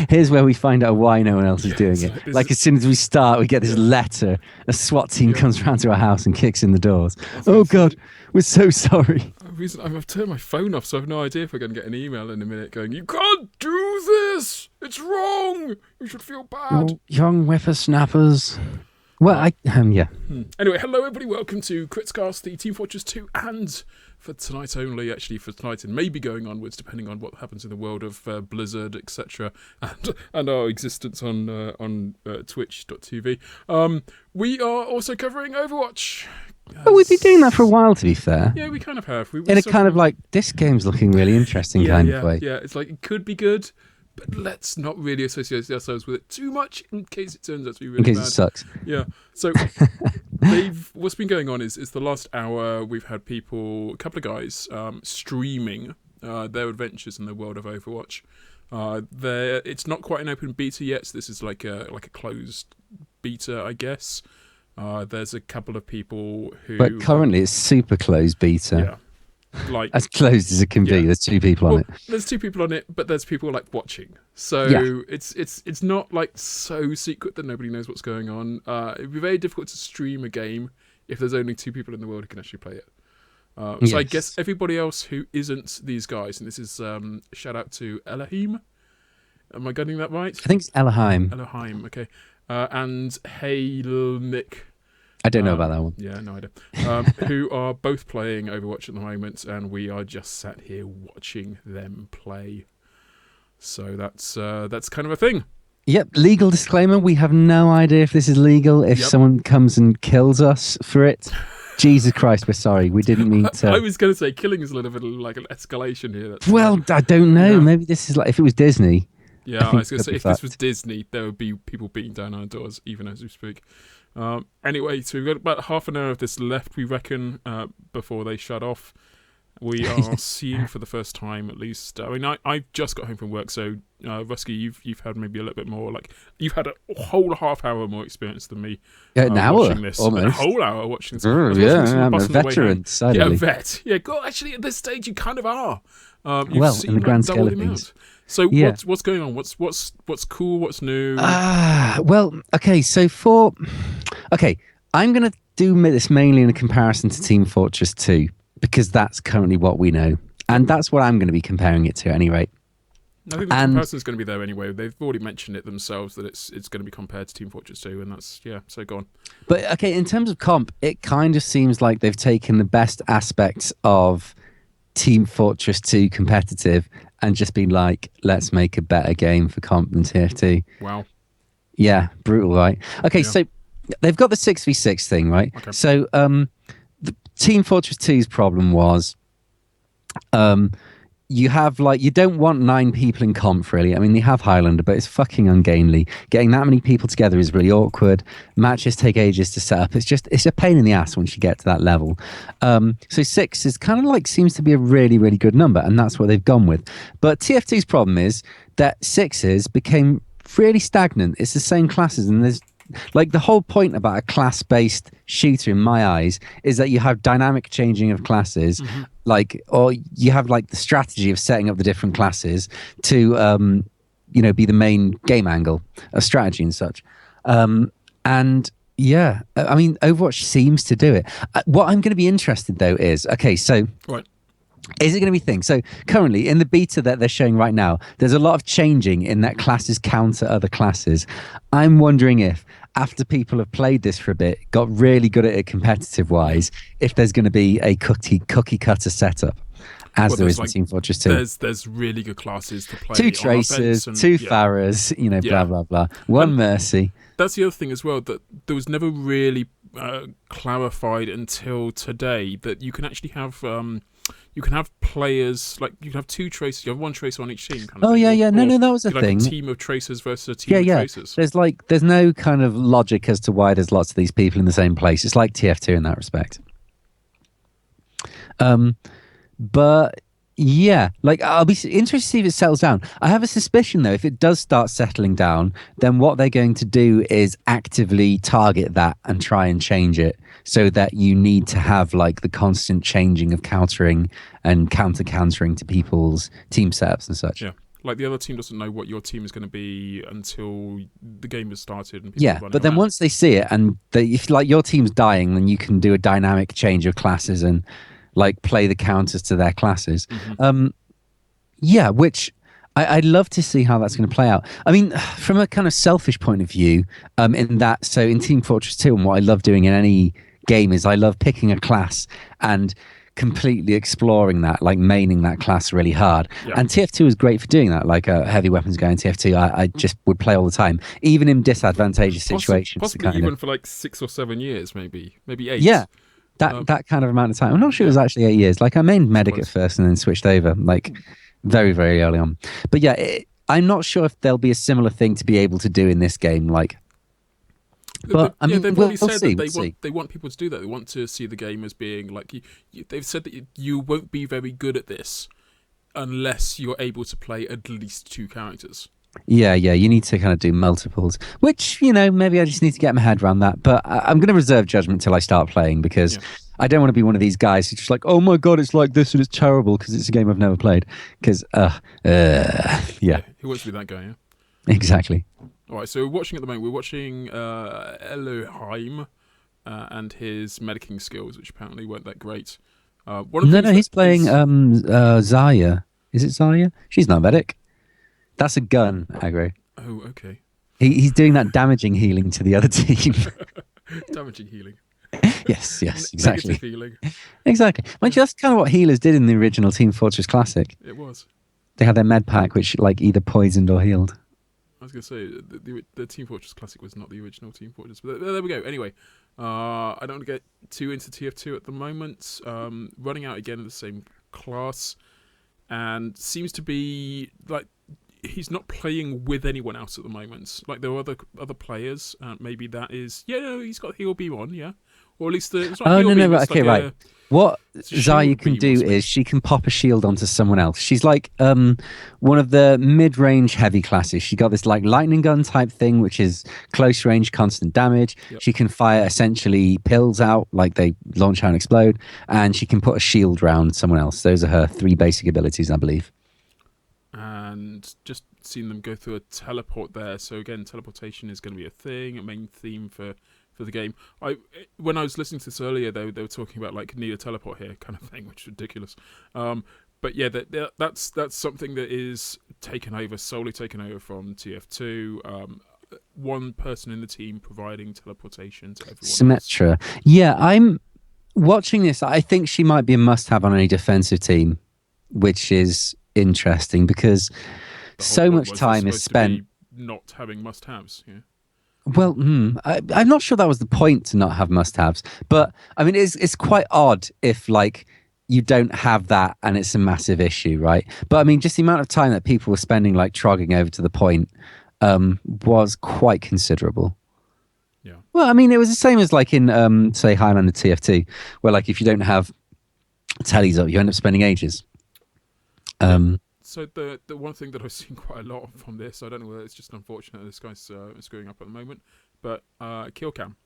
Here's where we find out why no one else is doing it. Like as soon as we start, we get this letter. A SWAT team comes round to our house and kicks in the doors. Oh God, we're so sorry. I've turned my phone off, so I have no idea if we're going to get an email in a minute going, "You can't do this. It's wrong. You should feel bad." Oh, young whippersnappers. Well, yeah. Anyway, hello everybody. Welcome to Critscast, the Team Fortress 2, and for tonight only, actually for tonight and maybe going onwards, depending on what happens in the world of Blizzard, etc., and our existence on Twitch.tv. We are also covering Overwatch. Well, we've been doing that for a while, to be fair. Yeah, we kind of have. In a kind of like, this game's looking really interesting kind of way. Yeah, it's like, it could be good, but let's not really associate ourselves with it too much in case it turns out to be really bad. In case it sucks. Yeah. So what's been going on is the last hour we've had a couple of guys streaming their adventures in the world of Overwatch. It's not quite an open beta yet, so this is like a closed beta, I guess. There's a couple of people who... But currently it's super closed beta. Yeah. Like, as closed as it can be. There's two people on it. There's two people on it, but there's people like watching. So it's not like so secret that nobody knows what's going on. It'd be very difficult to stream a game if there's only two people in the world who can actually play it. So I guess everybody else who isn't these guys, and this is shout out to Elohim. Am I getting that right? I think it's Elohim. Elohim, okay. And Hail Nick. I don't know about that one. Yeah, no idea. Who are both playing Overwatch at the moment, and we are just sat here watching them play. So that's kind of a thing. Yep, legal disclaimer. We have no idea if this is legal. If someone comes and kills us for it, Jesus Christ, we're sorry. We didn't mean to. I was going to say killing is a little bit like an escalation here. I don't know. Maybe this is like if it was Disney. Yeah, I was going to say if this was Disney, there would be people beating down our doors even as we speak. Anyway, so we've got about half an hour of this left, we reckon, before they shut off. We are seeing for the first time, at least. I mean, I've just got home from work, so Rusky, you've had maybe a little bit more. Like you've had a whole half hour more experience than me. An hour, watching this. almost. A whole hour watching this. I'm a veteran. Yeah, a vet. Yeah, God, actually, at this stage, you kind of are. You've in the grand scale of things. So what's going on? What's cool? What's new? I'm going to do this mainly in a comparison to Team Fortress 2 because that's currently what we know, and that's what I'm going to be comparing it to at any rate. I think the comparison is going to be there anyway. They've already mentioned it themselves that it's going to be compared to Team Fortress 2, and that's So go on. But okay, in terms of comp, it kind of seems like they've taken the best aspects of Team Fortress 2 competitive and just been like, let's make a better game for comp than TF2. Wow. Yeah, brutal, right? Okay, so they've got the 6v6 thing, right? Okay. So the Team Fortress 2's problem was you have you don't want 9 people in comp really. I mean, they have Highlander, but it's fucking ungainly. Getting that many people together is really awkward. Matches take ages to set up. It's a pain in the ass once you get to that level. So 6 is kind of seems to be a really, really good number, and that's what they've gone with. But TF2's problem is that 6s became really stagnant. It's the same classes, and there's the whole point about a class-based shooter in my eyes is that you have dynamic changing of classes, or you have the strategy of setting up the different classes to be the main game angle, a strategy and such. I mean, Overwatch seems to do it. What I'm going to be interested though is right. Is it going to be a thing? So currently in the beta that they're showing right now, there's a lot of changing in that classes counter other classes. I'm wondering if after people have played this for a bit, got really good at it competitive wise, if there's going to be a cookie cutter setup as there is in Team Fortress 2. There's really good classes to play. 2 Tracers, 2 Pharahs, blah, blah, blah. 1 Mercy. That's the other thing as well, that there was never really clarified until today that you can actually have... you can have players, you can have 2 tracers, you have 1 tracer on each team. No, that was a thing. A team of tracers versus a team of tracers. There's no kind of logic as to why there's lots of these people in the same place. It's like TF2 in that respect. But yeah, I'll be interested to see if it settles down. I have a suspicion though, if it does start settling down, then what they're going to do is actively target that and try and change it so that you need to have the constant changing of countering and counter-countering to people's team setups and such. Yeah. Like the other team doesn't know what your team is going to be until the game has started and people are Yeah, running but then around. once they see it, and if like your team's dying, then you can do a dynamic change of classes and like play the counters to their classes. Mm-hmm. Yeah, which I'd love to see how that's going to play out. I mean, from a kind of selfish point of view, in that, so in Team Fortress 2, and what I love doing in any game is I love picking a class and completely exploring that, like maining that class really hard. Yeah. And TF2 is great for doing that. Like heavy weapons guy in TF2, I just would play all the time, even in disadvantageous situations. To Possibly kind even of, for like 6 or 7 years, maybe 8. yeah, that kind of amount of time. I'm not sure it was Yeah, actually 8 years. Like I mained medic at close. first and then switched over, like very, very early on. But yeah, I'm not sure if there'll be a similar thing to be able to do in this game. Like, but I mean, They've we'll already said see. that We'll see. they want people to do that. They want to see the game as being like they've said that you won't be very good at this unless you're able to play at least 2 characters. Yeah, you need to kind of do multiples, which, maybe I just need to get my head around that. But I'm going to reserve judgment till I start playing because Yeah. I don't want to be one of these guys who's just like, oh my God, it's like this and it's terrible because it's a game I've never played. Because, yeah, Who wants to be that guy? Yeah. exactly. All right, so we're watching at the moment. We're watching Elohim and his medicing skills, which apparently weren't that great. No, he's playing Zaya. Is it Zaya? She's not medic. That's a gun, aggro. Oh, okay. He's doing that damaging healing to the other team. Damaging healing. yes, exactly. Negative healing. Exactly. Mind you, that's kind of what healers did in the original Team Fortress Classic. It was. They had their med pack, which like either poisoned or healed. I was going to say, the Team Fortress Classic was not the original Team Fortress. But there we go. Anyway, I don't want to get too into TF2 at the moment. Running out again in the same class. And seems to be, like, he's not playing with anyone else at the moment. Like, there are other players. Maybe that is... Yeah, no, he's got heal beam on, yeah. Or at least it's not heal beam. Right, okay, like right. What Zaya can beam do is she can pop a shield onto someone else. She's like one of the mid-range heavy classes. She got this like lightning gun type thing, which is close range, constant damage. Yep. She can fire essentially pills out, like they launch out and explode, and she can put a shield round someone else. Those are her 3 basic abilities, I believe. And just seen them go through a teleport there. So again, teleportation is going to be a thing, a main theme for the game. When I was listening to this earlier, they were talking about like need a teleport here kind of thing, which is ridiculous. But yeah, that's something that is solely taken over from TF2. One person in the team providing teleportation to everyone Symmetra. else. Yeah, I'm watching this. I think she might be a must-have on any defensive team, which is interesting because so much time is spent not having must-haves. Yeah. Well, I'm not sure that was the point to not have must-haves, but I mean, it's quite odd if like you don't have that and it's a massive issue, right? But I mean, just the amount of time that people were spending like trogging over to the point was quite considerable. Yeah. Well, I mean, it was the same as like in say Highlander TF2, where like if you don't have tellies up, you end up spending ages. So the one thing that I've seen quite a lot from this, I don't know whether it's just unfortunate that this guy's screwing up at the moment, but kill cam.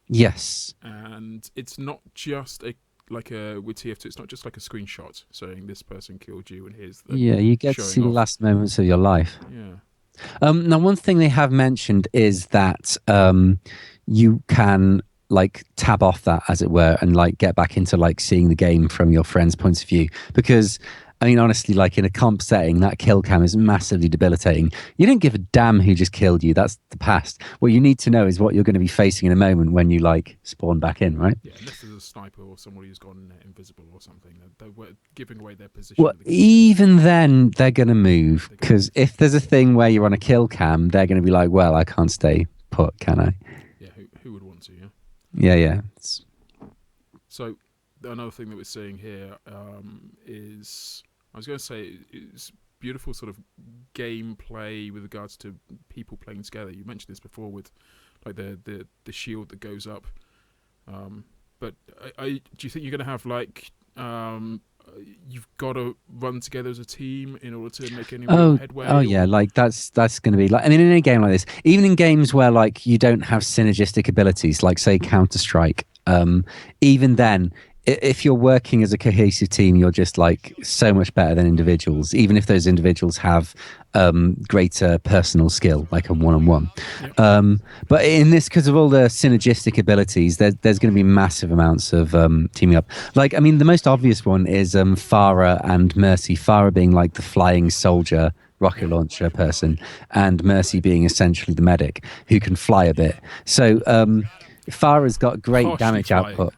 Yes. And it's not just with TF2, it's not just like a screenshot saying this person killed you and here's the you get to see the last moments of your life. Yeah. Now, one thing they have mentioned is that you can like tab off that, as it were, and like get back into like seeing the game from your friend's points of view. Because, I mean, honestly, like in a comp setting, that kill cam is massively debilitating. You don't give a damn who just killed you. That's the past. What you need to know is what you're going to be facing in a moment when you like spawn back in, right? Yeah, unless there's a sniper or somebody who's gone invisible or something. They're giving away their position. Well, even then, they're going to move. Because if there's a thing where you're on a kill cam, they're going to be like, well, I can't stay put, can I? Yeah, who would want to, yeah? Yeah. So, another thing that we're seeing here is... I was going to say it's beautiful sort of gameplay with regards to people playing together. You mentioned this before with like the shield that goes up. But do you think you're going to have like you've got to run together as a team in order to make any headway? Oh yeah, like that's going to be like, I mean, in a game like this, even in games where like you don't have synergistic abilities, like say Counter-Strike, even then if you're working as a cohesive team, you're just like so much better than individuals, even if those individuals have greater personal skill, like a one-on-one. But in this, because of all the synergistic abilities, there's going to be massive amounts of teaming up. Like, I mean, the most obvious one is Farah and Mercy. Farah being like the flying soldier rocket launcher person, and Mercy being essentially the medic who can fly a bit. So Farah's got great Partially damage flying. output.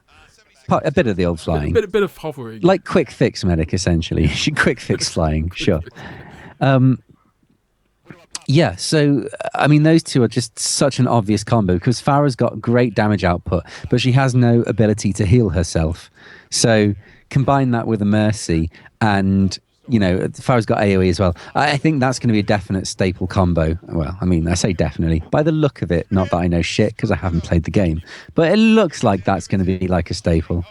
A bit of the old flying. A bit of hovering. Like quick fix medic, essentially. Quick fix flying, sure. Yeah, so, I mean, those two are just such an obvious combo because Farah's got great damage output, but she has no ability to heal herself. So combine that with a Mercy and... Farah's got AoE as well. I think that's going to be a definite staple combo. Well, I mean, I say definitely. By the look of it, not that I know shit because I haven't played the game, but it looks like that's going to be like a staple.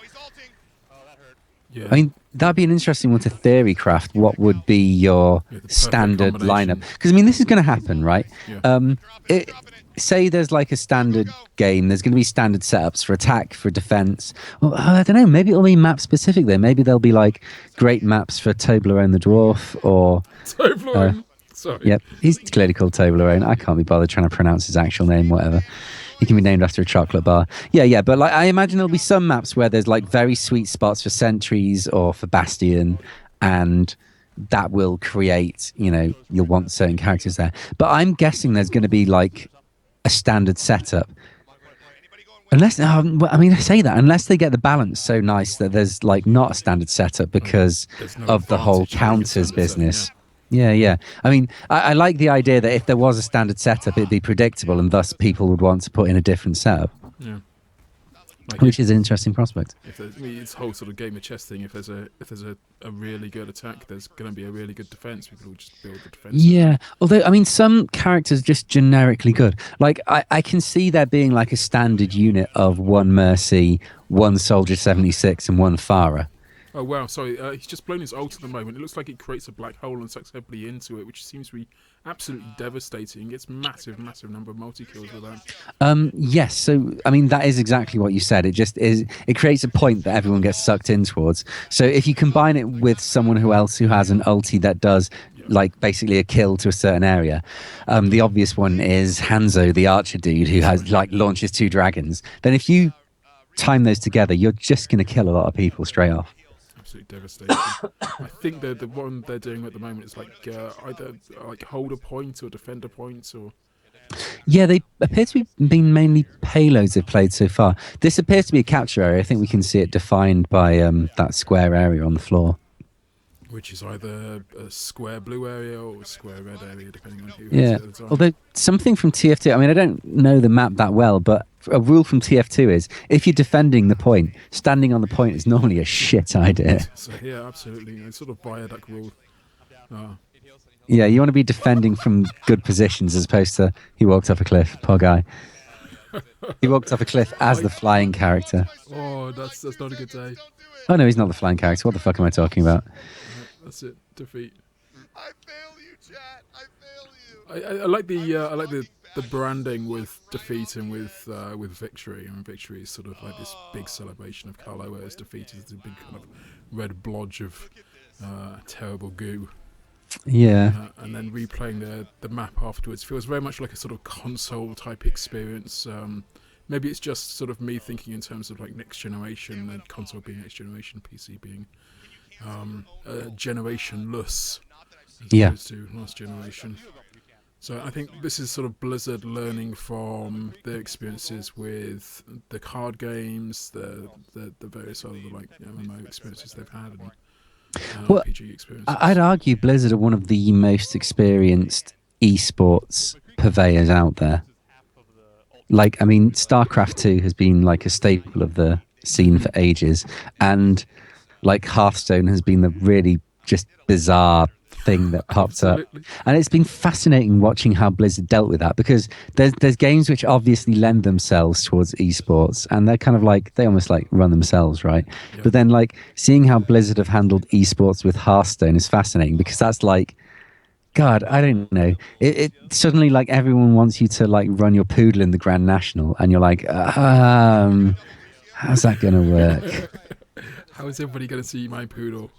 Yeah. I mean, that'd be an interesting one to theory craft. What would be your standard lineup? Because, I mean, this is going to happen, right? Yeah. Say there's like a standard game. There's going to be standard setups for attack, for defense. Well, I don't know. Maybe it'll be map specific then. Maybe there'll be like great maps for Toblerone the Dwarf or... Toblerone. Sorry. Yep. He's clearly called Toblerone. I can't be bothered trying to pronounce his actual name, whatever. He can be named after a chocolate bar. Yeah. But like, I imagine there'll be some maps where there's like very sweet spots for sentries or for Bastion, and that will create, you'll want certain characters there. But I'm guessing there's going to be like a standard setup. Unless, I mean, I say that, unless they get the balance so nice that there's like not a standard setup because of the whole counters business. Yeah. I mean, I like the idea that if there was a standard setup, it'd be predictable and thus people would want to put in a different setup. Yeah. Which is an interesting prospect. It's a whole sort of game of chess thing. If there's a really good attack, there's going to be a really good defense. People will just build the defense. Yeah, although I mean, some characters are just generically good. Like I can see there being like a standard unit of one Mercy, one Soldier 76, and one Farah. Oh wow, sorry. He's just blown his ult at the moment. It looks like it creates a black hole and sucks heavily into it, which seems to be absolutely devastating. It's massive number of multi-kills with that. Yes, so I mean that is exactly what you said. It just is. It creates a point that everyone gets sucked in towards. So if you combine it with someone who has an ulti that does like basically a kill to a certain area, the obvious one is Hanzo, the archer dude who has like launches 2 dragons. Then if you time those together, you're just going to kill a lot of people straight off. Absolutely devastating. I think the one they're doing at the moment is like either like hold a point or defend a point or. Yeah, they appear to be being mainly payloads they've played so far. This appears to be a capture area. I think we can see it defined by that square area on the floor. Which is either a square blue area or a square red area, depending on who has it at the time. Although something from TF2, I mean, I don't know the map that well, but a rule from TF2 is if you're defending the point, standing on the point is normally a shit idea. So, yeah, absolutely. It's sort of viaduct rule. Yeah, you want to be defending from good positions as opposed to he walked off a cliff, poor guy. He walked off a cliff as the flying character. Oh, that's not a good day. Oh no, he's not the flying character. What the fuck am I talking about? That's it. Defeat. I fail you, chat. I fail you. I like the branding with defeat and with victory. I mean, victory is sort of like this big celebration of colour, whereas defeat is the big kind of red blodge of terrible goo. Yeah. And then replaying the map afterwards feels very much like a sort of console type experience. Maybe it's just sort of me thinking in terms of like next generation, and console being next generation, PC being generationless as opposed to last generation. So I think this is sort of Blizzard learning from their experiences with the card games, the various other like MMO experiences they've had, and RPG experiences. I'd argue Blizzard are one of the most experienced esports purveyors out there. Like, I mean, StarCraft 2 has been like a staple of the scene for ages, and like Hearthstone has been the really just bizarre thing that popped up. And it's been fascinating watching how Blizzard dealt with that, because there's games which obviously lend themselves towards esports, and they're kind of like, they almost like run themselves, right? Yeah. But then like seeing how Blizzard have handled esports with Hearthstone is fascinating, because that's like, God, I don't know. It suddenly like everyone wants you to like run your poodle in the Grand National, and you're like, how's that going to work? How is everybody going to see my poodle?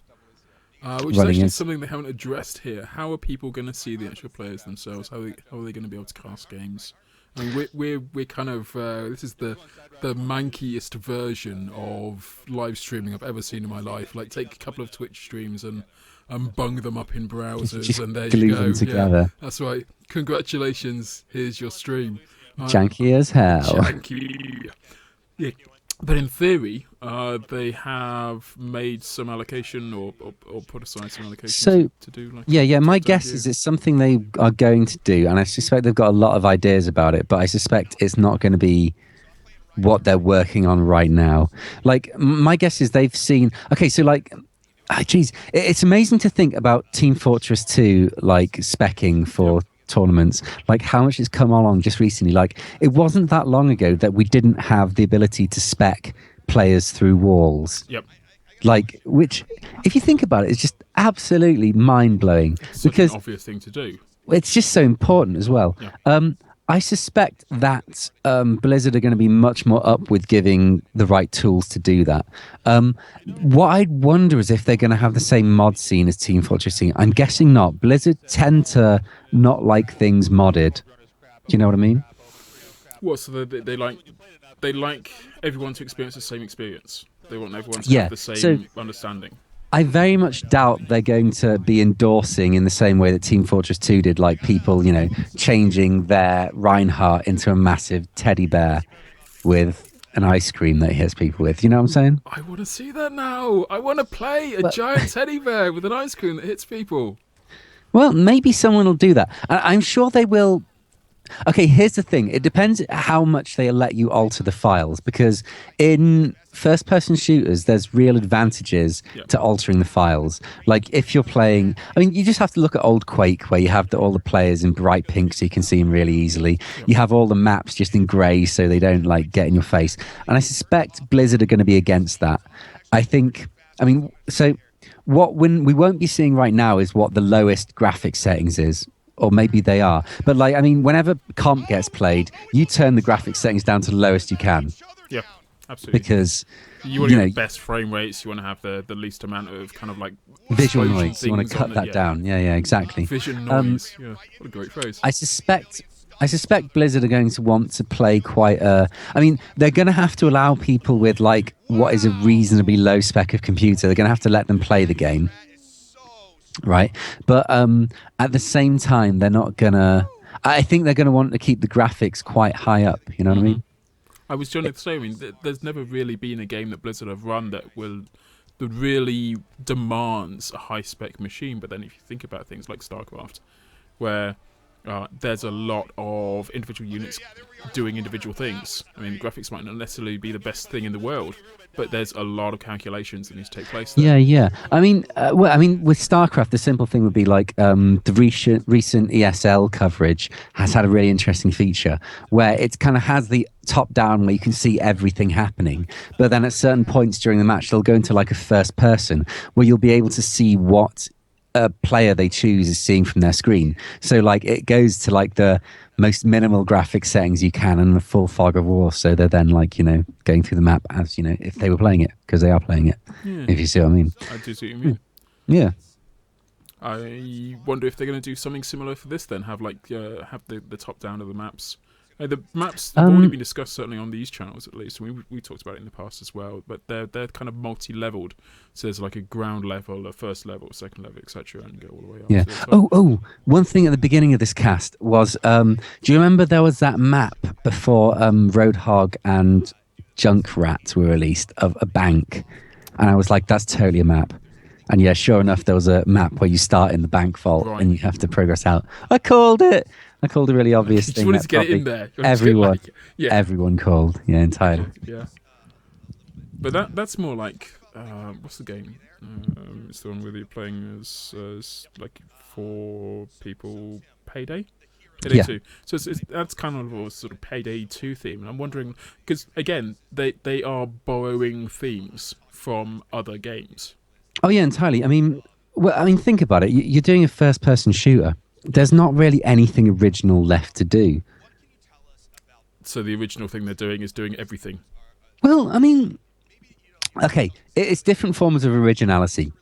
Which is Running actually in. something they haven't addressed here. How are people going to see the actual players themselves? How are they going to be able to cast games? I mean, we're kind of this is the mankiest version of live streaming I've ever seen in my life. Like, take a couple of Twitch streams and bung them up in browsers, Just and there glue you go. them together. Yeah, that's right. Congratulations. Here's your stream. Janky as hell. Janky. Yeah. But in theory, they have made some allocation or put aside some allocation So, to do like. Yeah. My top-down guess view. is it's something they are going to do, and I suspect they've got a lot of ideas about it. But I suspect it's not going to be what they're working on right now. Like, my guess is they've seen. Okay, so like, geez, it's amazing to think about Team Fortress 2 like speccing for tournaments, like how much it's come along just recently. Like, it wasn't that long ago that we didn't have the ability to spec players through walls. Yep. Like, which, if you think about it, is just absolutely mind-blowing, Such because an obvious thing to do. it's just so important as well. Yeah. I suspect that Blizzard are going to be much more up with giving the right tools to do that. What I wonder is if they're going to have the same mod scene as Team Fortress scene. I'm guessing not. Blizzard tend to not like things modded. Do you know what I mean? What? So they like everyone to experience the same experience. They want everyone to Yeah, have the same so- understanding. I very much doubt they're going to be endorsing in the same way that Team Fortress 2 did, like people, changing their Reinhardt into a massive teddy bear with an ice cream that he hits people with. You know what I'm saying? I want to see that now. I want to play a giant teddy bear with an ice cream that hits people. Well, maybe someone will do that. I'm sure they will. Okay, here's the thing. It depends how much they let you alter the files, because in first-person shooters, there's real advantages to altering the files. Like, if you're playing... I mean, you just have to look at old Quake, where you have all the players in bright pink so you can see them really easily. You have all the maps just in grey so they don't, get in your face. And I suspect Blizzard are going to be against that. What we won't be seeing right now is what the lowest graphics settings is. Or maybe they are. But, whenever comp gets played, you turn the graphics settings down to the lowest you can. Yeah, absolutely. Because, you want to get the best frame rates. You want to have the least amount of kind of visual explosion noise. You want to things cut on that it. down. Yeah, exactly. Vision noise. Yeah, what a great phrase. I suspect Blizzard are going to want to play quite a... I mean, they're going to have to allow people with, what is a reasonably low spec of computer. They're going to have to let them play the game. Right, but at the same time, they're not gonna. I think they're gonna want to keep the graphics quite high up. You know what I mean? I was trying to say. I mean, there's never really been a game that Blizzard have run that really demands a high spec machine. But then, if you think about things like StarCraft, where there's a lot of individual units doing individual things. I mean, the graphics might not necessarily be the best thing in the world, but there's a lot of calculations that need to take place there. Yeah. I mean, with StarCraft, the simple thing would be the recent ESL coverage has had a really interesting feature where it kind of has the top down where you can see everything happening, but then at certain points during the match, they'll go into a first person where you'll be able to see what a player they choose is seeing from their screen. So it goes to the most minimal graphic settings you can and the full fog of war. So they're then going through the map as if they were playing it, because they are playing it. Yeah. If you see what I mean. I do see what you mean. Yeah. I wonder if they're going to do something similar for this. Then have have the top down of the maps. The maps have already been discussed, certainly on these channels at least. We talked about it in the past as well, but they're kind of multi-leveled. So there's a ground level, a first level, second level, etc., and go all the way up. Yeah. To the top. One thing at the beginning of this cast was, do you remember there was that map before Roadhog and Junkrat were released of a bank? And I was like, that's totally a map. And yeah, sure enough, there was a map where you start in the bank vault and you have to progress out. I called it. I called a really obvious thing. You wanted to get it in there. Everyone called. Yeah, entirely. Yeah. But that's more what's the game? It's the one where you're playing as 4 people. Payday 2. So that's kind of a sort of Payday 2 theme. And I'm wondering, because again, they are borrowing themes from other games. Oh yeah, entirely. I mean, think about it. You're doing a first-person shooter. There's not really anything original left to do. So the original thing they're doing is doing everything. Well, I mean, Okay, it's different forms of originality.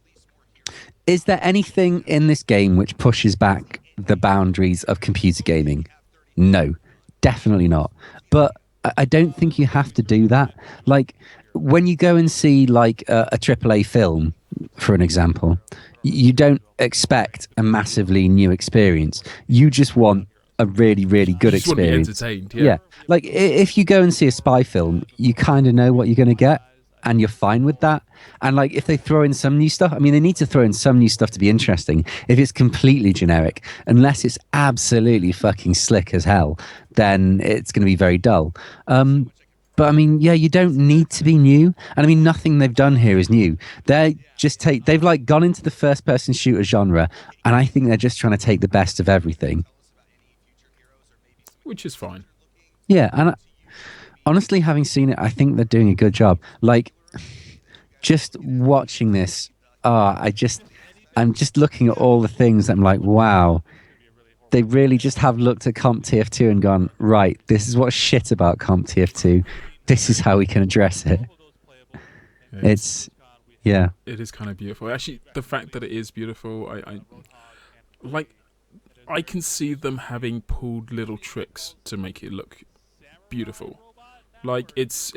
Is there anything in this game which pushes back the boundaries of computer gaming? No, definitely not. But I don't think you have to do that. Like when you go and see like a AAA film, for an example, you don't expect a massively new experience. You just want a really, really You good just want to be experience. entertained, yeah. Yeah, like if you go and see a spy film, you kind of know what you're going to get, and you're fine with that. And like if they throw in some new stuff, I mean, they need to throw in some new stuff to be interesting. If it's completely generic, unless it's absolutely fucking slick as hell, then it's going to be very dull. But I mean, yeah, you don't need to be new. And I mean, nothing they've done here is new. They've like gone into the first person shooter genre, and I think they're just trying to take the best of everything. Which is fine. Yeah, and honestly, having seen it, I think they're doing a good job. Like just watching this, I'm just looking at all the things. I'm like, wow, they really just have looked at Comp TF2 and gone, right, this is what's shit about Comp TF2. This is how we can address it. It's, yeah. It is kind of beautiful. Actually, the fact that it is beautiful, I like. I can see them having pulled little tricks to make it look beautiful. Like it's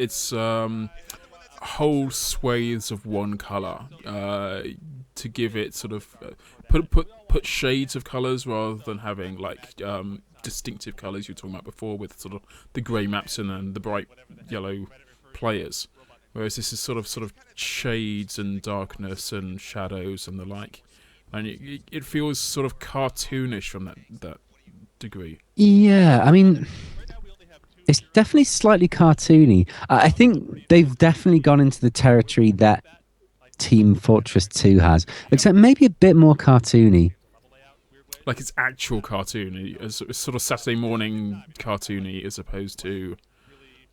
whole swathes of one color to give it sort of put shades of colors rather than having like distinctive colors you were talking about before with sort of the grey maps and then the bright yellow players. Whereas this is sort of shades and darkness and shadows and the like, and it feels sort of cartoonish from that degree. Yeah, I mean, it's definitely slightly cartoony. I think they've definitely gone into the territory that Team Fortress 2 has, except maybe a bit more cartoony. Like it's actual cartoony, as sort of Saturday morning cartoony, as opposed to.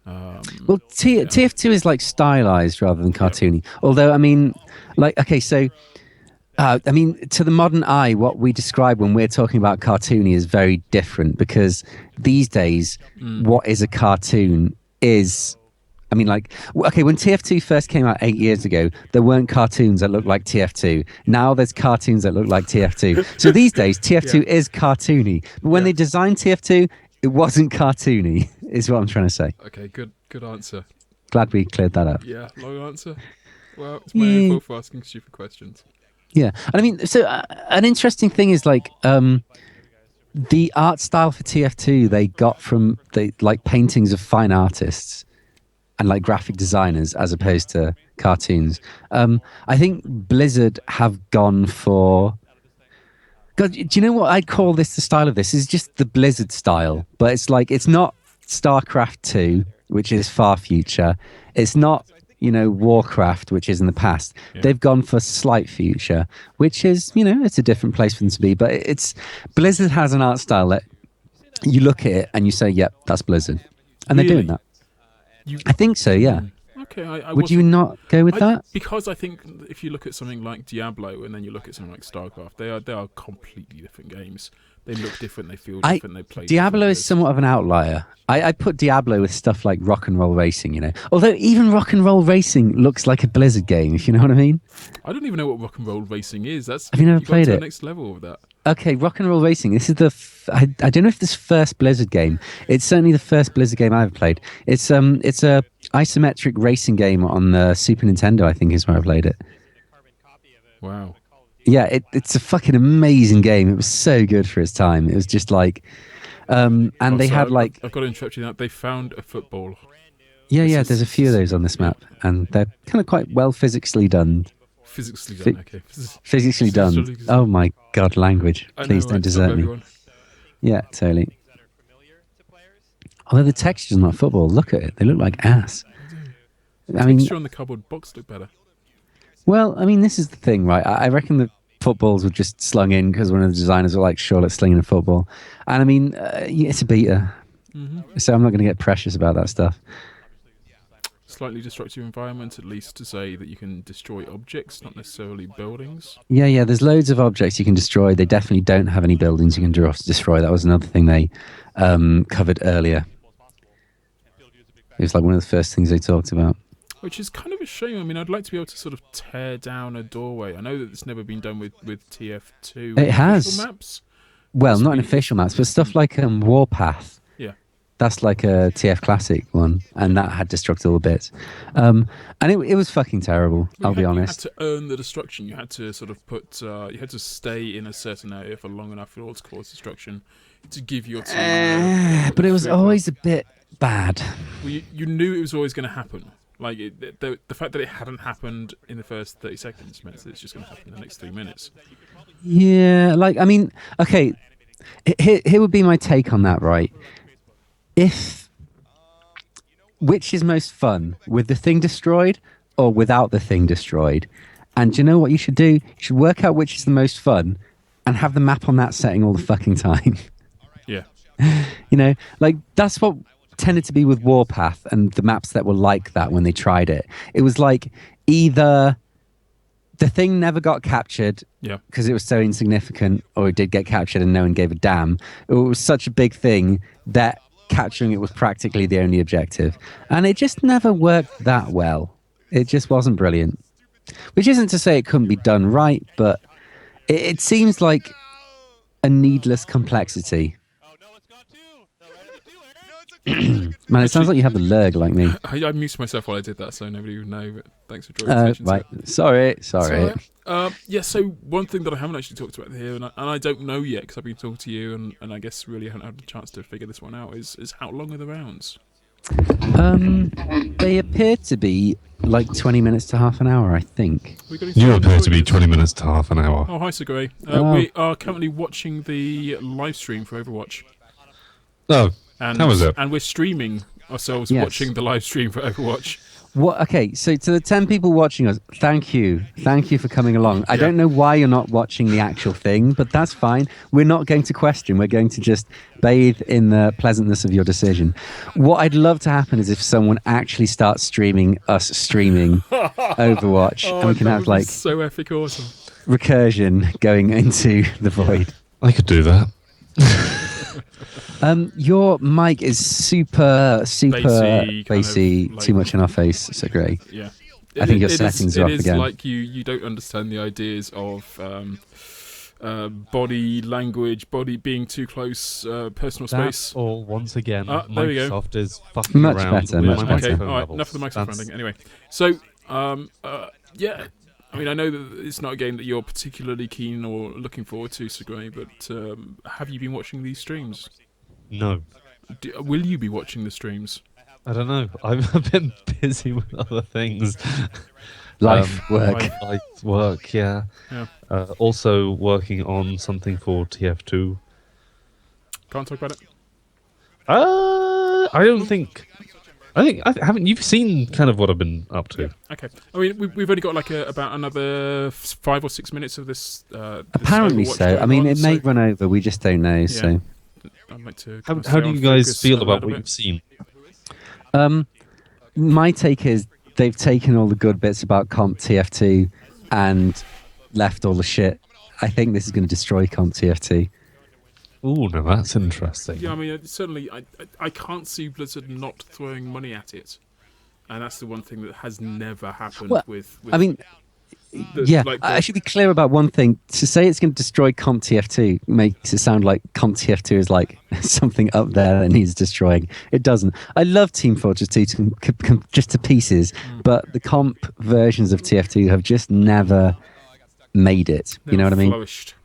Well, TF2 is like stylized rather than cartoony. Although, I mean, like, okay, so I mean, to the modern eye, what we describe when we're talking about cartoony is very different because these days, what is a cartoon is. I mean, like, okay, when TF2 first came out 8 years ago, there weren't cartoons that looked like TF2. Now there's cartoons that look like TF2. So these days, TF2 is cartoony. But when they designed TF2, it wasn't cartoony, is what I'm trying to say. Okay, good answer. Glad we cleared that up. Yeah, long answer. Well, it's my own fault for asking stupid questions. Yeah, and I mean, so an interesting thing is like the art style for TF2 they got from the like paintings of fine artists and like graphic designers as opposed to cartoons. I think Blizzard have gone for. God, do you know what I'd call this? The style of this is just the Blizzard style, but it's like it's not StarCraft 2, which is far future. It's not Warcraft, which is in the past. They've gone for slight future, which is it's a different place for them to be. But it's Blizzard has an art style that you look at it and you say, "Yep, that's Blizzard," and they're doing that. I think so. Yeah. Okay, Would you not go with that? Because I think if you look at something like Diablo and then you look at something like StarCraft, they are completely different games. They look different, they feel different, they play. Diablo is somewhat of an outlier. I put Diablo with stuff like Rock and Roll Racing, Although even Rock and Roll Racing looks like a Blizzard game, if you know what I mean. I don't even know what Rock and Roll Racing is. Have you never played it? The next level of that. Okay, Rock and Roll Racing. This is I don't know if this first Blizzard game. It's certainly the first Blizzard game I've played. It's a isometric racing game on the Super Nintendo. I think is where I played it. Wow. Yeah, it's a fucking amazing game. It was so good for its time. It was just like, and they had like. I've got to interrupt you. That they found a football. Yeah. There's a few of those on this map, and they're kind of quite well physically done. Physically done. Okay. Physically done. Oh my god, language! Please don't desert me. Yeah, totally. Although the texture's not football, look at it. They look like ass. I mean, texture on the cardboard box look better. Well, I mean, this is the thing, right? I reckon the footballs were just slung in because one of the designers were like, sure, let's sling in a football. And I mean, it's a beta. So I'm not going to get precious about that stuff. Slightly destructive environment, at least to say that you can destroy objects, not necessarily buildings. Yeah, there's loads of objects you can destroy. They definitely don't have any buildings you can destroy. That was another thing they covered earlier. It was like one of the first things they talked about. Which is kind of a shame. I mean, I'd like to be able to sort of tear down a doorway. I know that it's never been done with TF2 It has. official maps. Well, not in official maps, but stuff like Warpath. Yeah. That's like a TF Classic one, and that had destructible bits. And it was fucking terrible, I'll be honest. You had to earn the destruction. You had to sort of you had to stay in a certain area for long enough in order to cause destruction to give your team... but it was always a bit bad. Well, you knew it was always going to happen. Like, the fact that it hadn't happened in the first 30 seconds meant that it's just going to happen in the next 3 minutes. Yeah, like, I mean, okay, here would be my take on that, right? Which is most fun, with the thing destroyed or without the thing destroyed? And do you know what you should do? You should work out which is the most fun and have the map on that setting all the fucking time. Yeah. You know, like, that's what tended to be with Warpath and the maps that were like that when they tried it. It was like either the thing never got captured because it was so insignificant, or it did get captured and no one gave a damn. It was such a big thing that capturing it was practically the only objective. And it just never worked that well. It just wasn't brilliant. Which isn't to say it couldn't be done right, but it seems like a needless complexity. Man, it sounds like you have the lurg like me. I muted myself while I did that, so nobody would know, but thanks for drawing attention right. to it. Sorry. So one thing that I haven't actually talked about here, and I don't know yet because I've been talking to you, and I guess really haven't had a chance to figure this one out, is how long are the rounds? They appear to be like 20 minutes to half an hour, I think. You appear to be 20 minutes to half an hour. Oh, hi, Sir Grey. We are currently watching the live stream for Overwatch. Oh, how was it? And we're streaming ourselves watching the live stream for Overwatch. What? Okay, so to the 10 people watching us, thank you for coming along. I don't know why you're not watching the actual thing, but that's fine. We're not going to question. We're going to just bathe in the pleasantness of your decision. What I'd love to happen is if someone actually starts streaming Overwatch, and we can have like so epic, awesome recursion going into the void. I could do that. Your mic is super bassy, like, too much in our face. So great. Yeah, I think your settings are up again. It is like you don't understand the ideas of body language, body being too close, personal space. Or once again, there we go. Microsoft is fucking much around better. with Much my better. Okay, microphone all right, levels. enough of the microphone branding. Anyway, so yeah. I mean, I know that it's not a game that you're particularly keen or looking forward to, Sir Grey, but have you been watching these streams? No. Will you be watching the streams? I don't know. I've been busy with other things. Life, work. Work, yeah. Also working on something for TF2. Can't talk about it? Haven't you seen kind of what I've been up to? Yeah. Okay. I mean, we've only got like about another 5 or 6 minutes of this. Apparently so. I mean, it may run over. We just don't know. So. I'd like to How do you guys feel about what you've seen? My take is they've taken all the good bits about Comp TF2 and left all the shit. I think this is going to destroy Comp TF2. Oh, no, that's interesting. Yeah, I mean, certainly, I can't see Blizzard not throwing money at it, and that's the one thing that has never happened with. I mean, I should be clear about one thing. To say it's going to destroy Comp TF2 makes it sound like Comp TF2 is like something up there that needs destroying. It doesn't. I love Team Fortress 2 just to pieces, but the comp versions of TF2 have just never made it. You know what I mean? Flourished.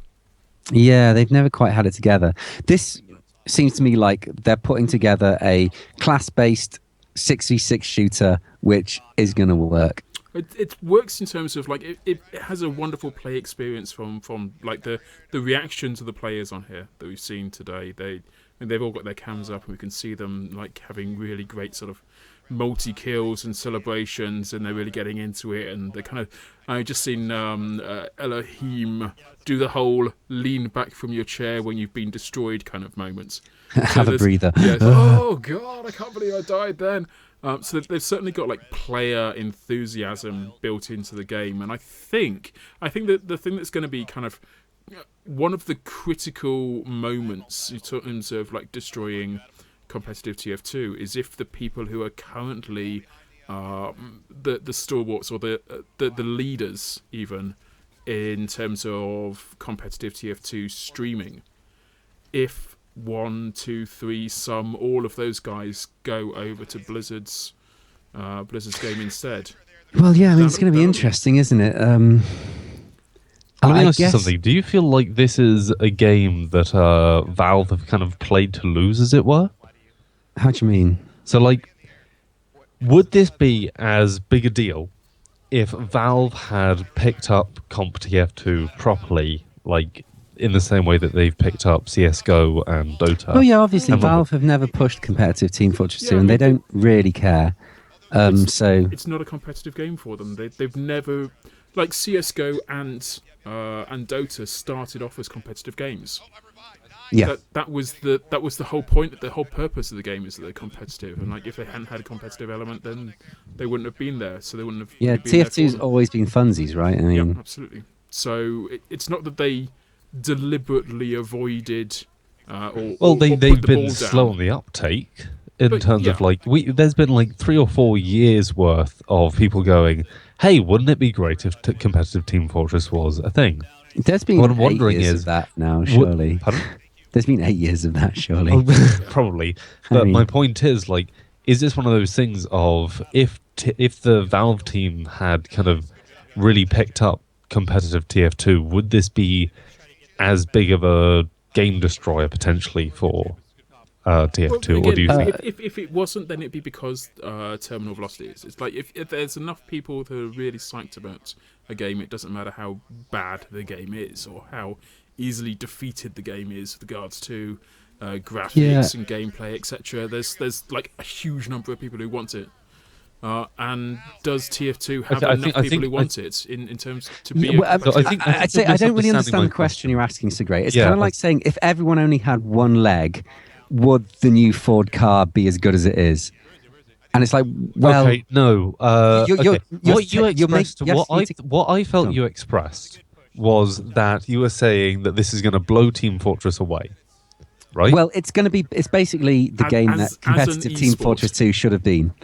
Yeah, they've never quite had it together. This seems to me like they're putting together a class-based 6v6 shooter, which is going to work. It works in terms of like it has a wonderful play experience from like the reactions of the players on here that we've seen today. They've all got their cams up and we can see them like having really great sort of multi-kills and celebrations, and they're really getting into it, and they're kind of I just seen Elohim do the whole lean back from your chair when you've been destroyed kind of moments. Have a breather. Yeah, oh god, I can't believe I died then. So they've certainly got like player enthusiasm built into the game, and I think that the thing that's going to be kind of one of the critical moments in terms of like destroying competitive TF2 is if the people who are currently the stalwarts or the leaders even in terms of competitive TF2 streaming. If 1, 2, 3, some, all of those guys go over to Blizzard's game instead. Well, yeah, I mean, it's going to be interesting, isn't it? Let me ask you guess... something. Do you feel like this is a game that Valve have kind of played to lose, as it were? How do you mean? So, like, would this be as big a deal if Valve had picked up Comp TF2 properly, like, in the same way that they've picked up CSGO and Dota? Well, yeah, obviously, Valve have never pushed competitive Team Fortress 2, and they don't really care. It's not a competitive game for them. They've never, like CS:GO and Dota started off as competitive games. Yeah, that was the whole point. The whole purpose of the game is that they're competitive, and like if they hadn't had a competitive element, then they wouldn't have been there. So they wouldn't have. Yeah, TF2's always been funsies, right? I mean, yeah, absolutely. So it's not that they deliberately avoided. They've been slow on the uptake. In terms of like, there's been like 3 or 4 years worth of people going, "Hey, wouldn't it be great if competitive Team Fortress was a thing?" There's been what I'm 8 wondering years is of that now, surely. Pardon? There's been 8 years of that, surely. Oh, probably. But my point is, like, is this one of those things of if the Valve team had kind of really picked up competitive TF2, would this be as big of a game destroyer potentially for TF2? Well, again, or do you think if it wasn't, then it'd be because terminal velocity is. It's like if there's enough people that are really psyched about a game, it doesn't matter how bad the game is or how easily defeated the game is with regards to graphics and gameplay, etc. There's like a huge number of people who want it. And does TF2 have enough people who want it in terms to be? I'd say I don't really understand the question you're asking, so great. It's kind of like saying if everyone only had one leg, would the new Ford car be as good as it is? And it's like, well, okay, no. What I felt you expressed was that you were saying that this is going to blow Team Fortress away, right? Well, it's basically the game that competitive Team Fortress 2 should have been.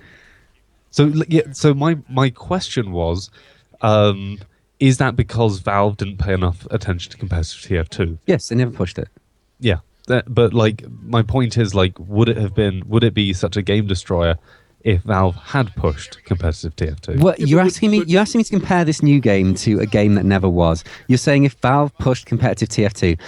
So my question was, is that because Valve didn't pay enough attention to competitive TF2? Yes, they never pushed it. Yeah, but like my point is, like, would it be such a game destroyer if Valve had pushed competitive TF2? Well, you're asking me to compare this new game to a game that never was. You're saying if Valve pushed competitive TF2,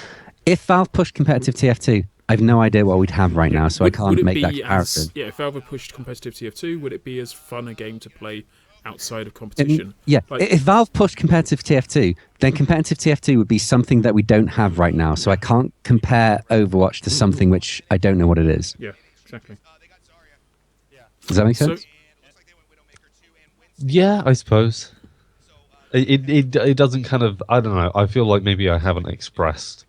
if Valve pushed competitive TF2, I have no idea what we'd have right now, so I can't make that comparison. If Valve had pushed competitive TF2, would it be as fun a game to play outside of competition? If Valve pushed competitive TF2, then competitive TF2 would be something that we don't have right now, so I can't compare Overwatch to something which I don't know what it is. Yeah, exactly. Does that make sense? Yeah, I suppose. It doesn't kind of, I don't know, I feel like maybe I haven't expressed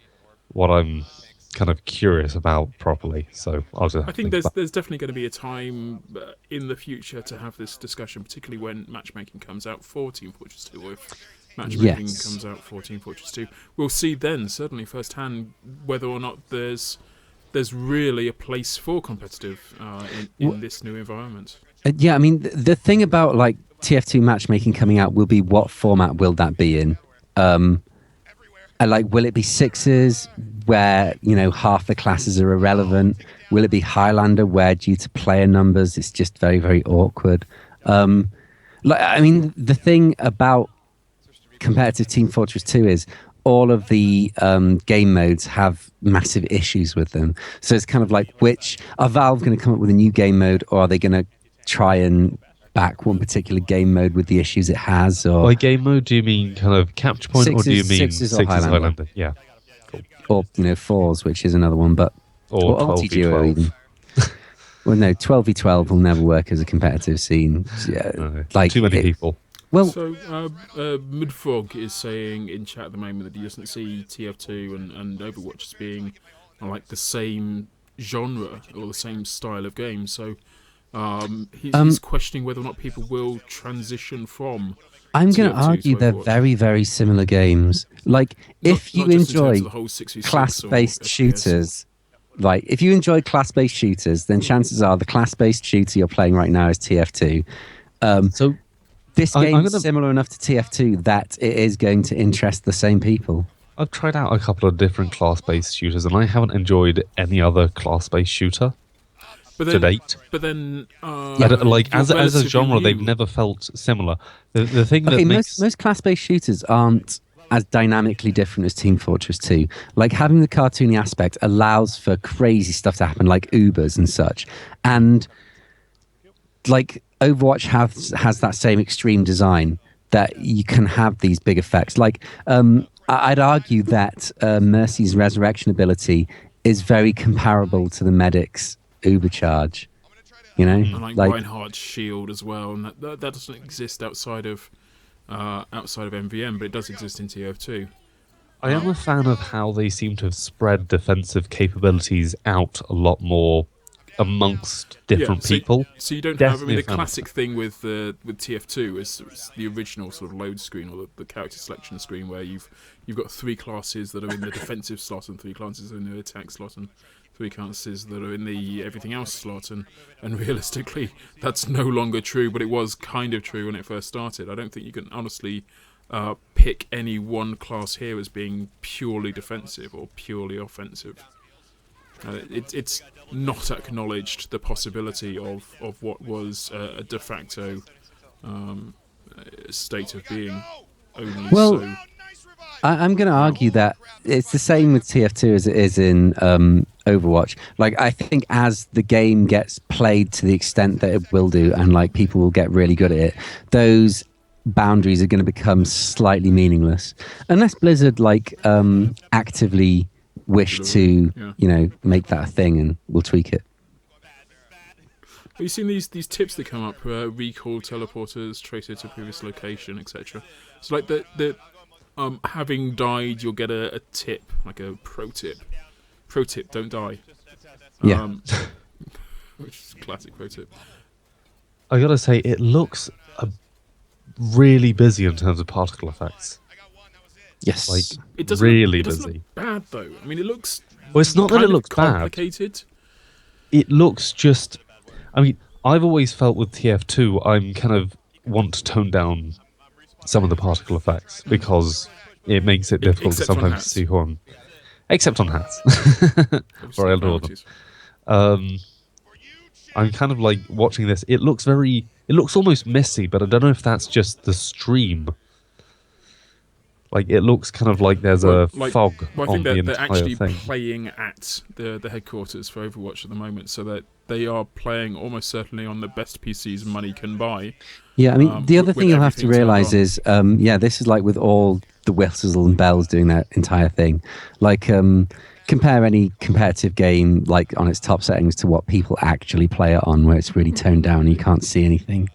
what I'm kind of curious about properly, so I think there's definitely going to be a time in the future to have this discussion, particularly when matchmaking comes out for Team Fortress 2, or if matchmaking comes out for Team Fortress 2. We'll see then, certainly firsthand, whether or not there's really a place for competitive in this new environment. Yeah, I mean, the thing about like TF2 matchmaking coming out will be what format will that be in? And like, will it be sixes where, half the classes are irrelevant? Will it be Highlander where due to player numbers, it's just very, very awkward? The thing about competitive Team Fortress 2 is all of the game modes have massive issues with them. So it's kind of like, are Valve going to come up with a new game mode, or are they going to try and back one particular game mode with the issues it has? Or by game mode, do you mean kind of capture point, or do you mean sixes or Highlander? Yeah, cool. Or fours, which is another one, but or 12v12 even. Well, no, 12v12 will never work as a competitive scene. Yeah, no, too many people. Well, so Mudfrog is saying in chat at the moment that he doesn't see TF2 and Overwatch as being like the same genre or the same style of game. So he's questioning whether or not people will transition from. I'm going to argue they're very, very similar games. Like, if you enjoy class-based shooters, then chances are the class-based shooter you're playing right now is TF2. So This I'm game's gonna. similar enough to TF2 that it is going to interest the same people. I've tried out a couple of different class-based shooters, and I haven't enjoyed any other class-based shooter to date. But then, I don't, like you're as a relatively genre, they've new. never felt similar. The thing that Okay, makes most class-based shooters aren't as dynamically different as Team Fortress 2. Like, having the cartoony aspect allows for crazy stuff to happen, like Ubers and such. And, like, Overwatch has that same extreme design that you can have these big effects. Like, I'd argue that Mercy's resurrection ability is very comparable to the Medic's Uber charge. You know? And like Reinhardt's shield as well, and that doesn't exist outside of MVM, but it does exist in TF2. I am a fan of how they seem to have spread defensive capabilities out a lot more amongst different people. So you don't Definitely have. I mean, a the fan of classic thing with TF2 is the original sort of load screen, or the character selection screen, where you've got 3 classes that are in the defensive slot and 3 classes in the attack slot and 3 classes that are in the everything else slot, and realistically that's no longer true, but it was kind of true when it first started. I don't think you can honestly pick any one class here as being purely defensive or purely offensive. It's not acknowledged the possibility of what was a de facto state of being only Well, so. I'm going to argue that it's the same with TF2 as it is in Overwatch. Like, I think as the game gets played to the extent that it will do, and like people will get really good at it, those boundaries are going to become slightly meaningless unless Blizzard actively wish to make that a thing, and we'll tweak it. Have you seen these tips that come up? Recall teleporters, trace it to previous location, etc. It's like the having died, you'll get a tip, like a pro tip. Pro tip: don't die. Yeah. Which is classic pro tip. I gotta say, it looks really busy in terms of particle effects. Yes. Like, It doesn't really it doesn't busy. look bad though. I mean, it looks. Well, it's not that it looks bad. complicated. It looks just. I mean, I've always felt with TF2, I'm kind of want to tone down some of the particle effects because it makes it difficult Except on sometimes hats. to see who I'm. Except on hats. Or I adore them. I'm kind of like watching this. It looks almost messy, but I don't know if that's just the stream. Like, it looks kind of like there's a fog Well, I on think the they're entire actually thing. playing at the headquarters for Overwatch at the moment, so that they are playing almost certainly on the best PCs money can buy. Yeah, I mean, the other with thing you'll have to everything turned realize on. is, this is like with all the whistles and bells doing that entire thing. Like, compare any competitive game, like, on its top settings to what people actually play it on, where it's really toned down and you can't see anything.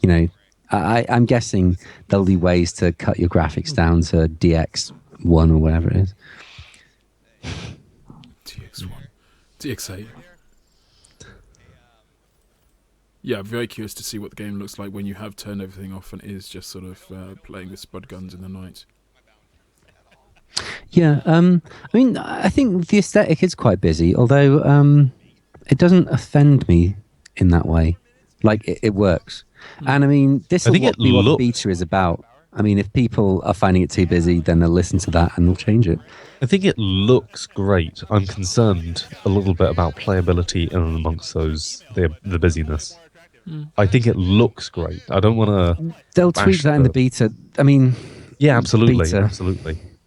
You know, I'm guessing there'll be ways to cut your graphics down to DX1 or whatever it is. DX1, DX8. Yeah, I'm very curious to see what the game looks like when you have turned everything off and it is just sort of playing with spud guns in the night. Yeah, I mean, I think the aesthetic is quite busy, although it doesn't offend me in that way. Like, it works. And I mean, this is what the beta is about. I mean, if people are finding it too busy, then they'll listen to that and they'll change it. I think it looks great. I'm concerned a little bit about playability in and amongst the busyness. I think it looks great. I don't want to. They'll tweak that in the beta. I mean, yeah, absolutely, beta.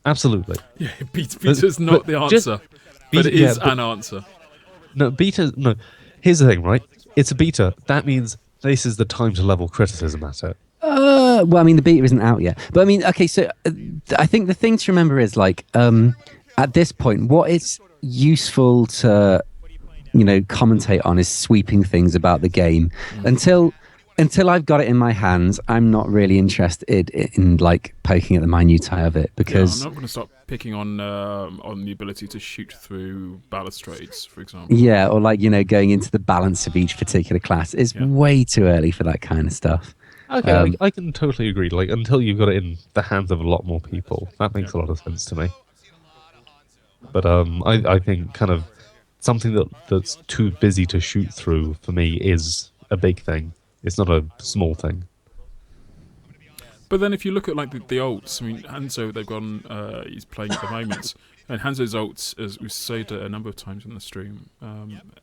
absolutely. Yeah, beta's not the answer, but it is an answer. No, beta. No, here's the thing, right? It's a beta. That means this is the time to level criticism at it. Well, I mean, the beta isn't out yet. But I mean, okay, so I think the thing to remember is, like, at this point, what is useful to, commentate on is sweeping things about the game. Until I've got it in my hands, I'm not really interested in like poking at the minutiae of it, because I'm not going to stop picking on the ability to shoot through balustrades, for example. Yeah, or like going into the balance of each particular class is way too early for that kind of stuff. Okay, I can totally agree. Like, until you've got it in the hands of a lot more people, that makes a lot of sense to me. But I think kind of something that's too busy to shoot through for me is a big thing. It's not a small thing. But then if you look at like the ults, I mean, Hanzo, they've gone, he's playing at the moment. And Hanzo's ults, as we've said a number of times on the stream,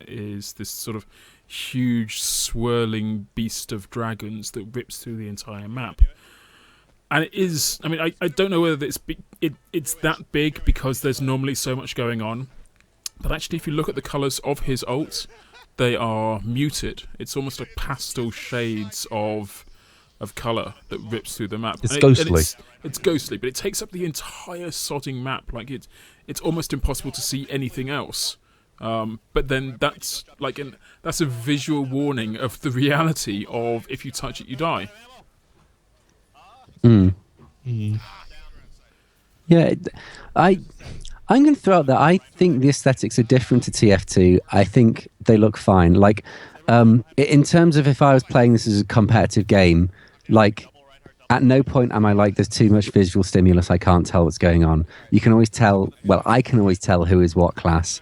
is this sort of huge swirling beast of dragons that rips through the entire map. And it is, I mean, I don't know whether it's that big because there's normally so much going on. But actually, if you look at the colours of his ult, they are muted. It's almost like pastel shades of colour that rips through the map. It's ghostly. It's ghostly, but it takes up the entire sodding map. Like it's almost impossible to see anything else. But then that's that's a visual warning of the reality of if you touch it, you die. Yeah, I'm going to throw out that I think the aesthetics are different to TF2. I think they look fine. Like, in terms of if I was playing this as a competitive game, like, at no point am I like, there's too much visual stimulus, I can't tell what's going on. You can always tell, well, I can always tell who is what class.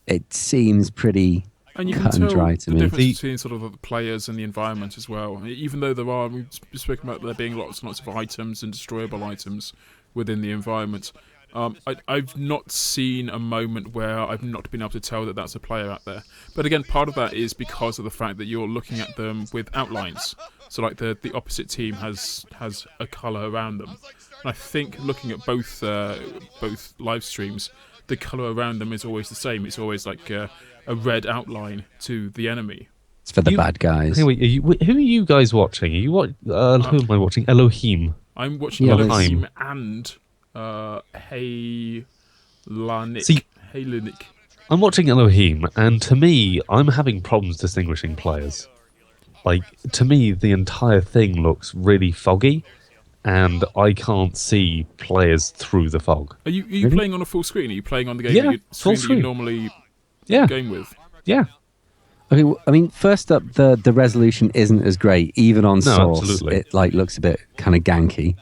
It seems pretty and you cut can and tell dry to the me. difference between sort of the players and the environment as well. Even though we've spoken about there being lots and lots of items and destroyable items within the environment. I've not seen a moment where I've not been able to tell that that's a player out there. But again, part of that is because of the fact that you're looking at them with outlines. So like the opposite team has a colour around them. And I think looking at both live streams, the colour around them is always the same. It's always like a red outline to the enemy. It's for the bad guys. Anyway, who are you guys watching? Who am I watching? Elohim. I'm watching Elohim and Hey Lunik. I'm watching Elohim, and to me, I'm having problems distinguishing players. Like, to me, the entire thing looks really foggy, and I can't see players through the fog. Are you really? Playing on a full screen? Are you playing on the game full that you normally game with? Yeah. Okay, I mean, first up, the resolution isn't as great, even on Source. Absolutely. It looks a bit kind of ganky.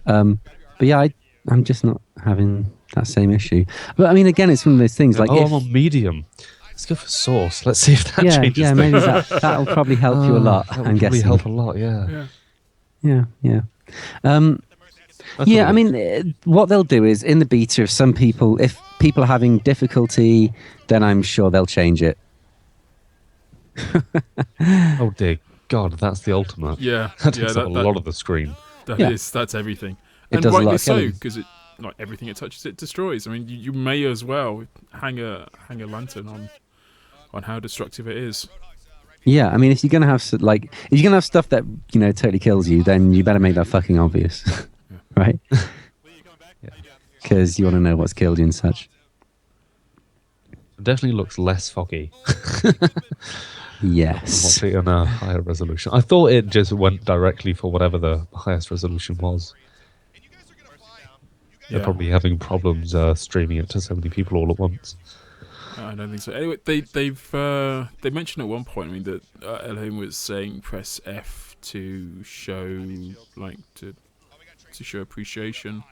But yeah, I'm just not having that same issue. But I mean, again, it's one of those things like I'm on medium. Let's go for Source. Let's see if that changes things. Maybe that'll probably help you a lot. I'm guessing. Help a lot. Yeah. I mean, what they'll do is in the beta, if people are having difficulty, then I'm sure they'll change it. Oh dear God, that's the ultimate. Yeah, that takes up a lot of the screen. That's everything. And rightly so, because everything it touches, it destroys. I mean, you may as well hang a lantern on how destructive it is. Yeah, I mean, if you're gonna have stuff that totally kills you, then you better make that fucking obvious, right? Because you want to know what's killed you and such. It definitely looks less foggy. Yes. On a higher resolution. I thought it just went directly for whatever the highest resolution was. They're probably having problems streaming it to so many people all at once. I don't think so. Anyway, they mentioned at one point, I mean, that Elohim was saying press F to show to show appreciation,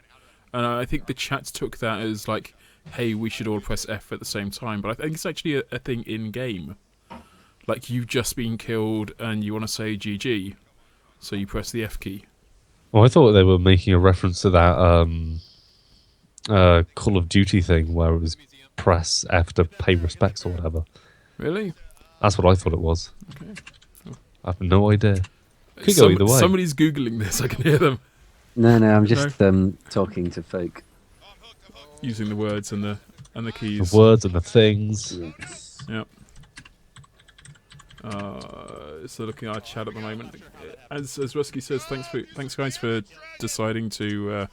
and I think the chat took that as like, hey, we should all press F at the same time. But I think it's actually a thing in game. Like, you've just been killed and you want to say GG, so you press the F key. Well, I thought they were making a reference to that Call of Duty thing where it was press F to pay respects or whatever. Really? That's what I thought it was. Okay. Cool. I have no idea. Could go either way. Somebody's Googling this, I can hear them. No, I'm just talking to folk. Using the words and the keys. The words and the things. Yes. Yep. So looking at our chat at the moment, as Rusky says, thanks guys for deciding to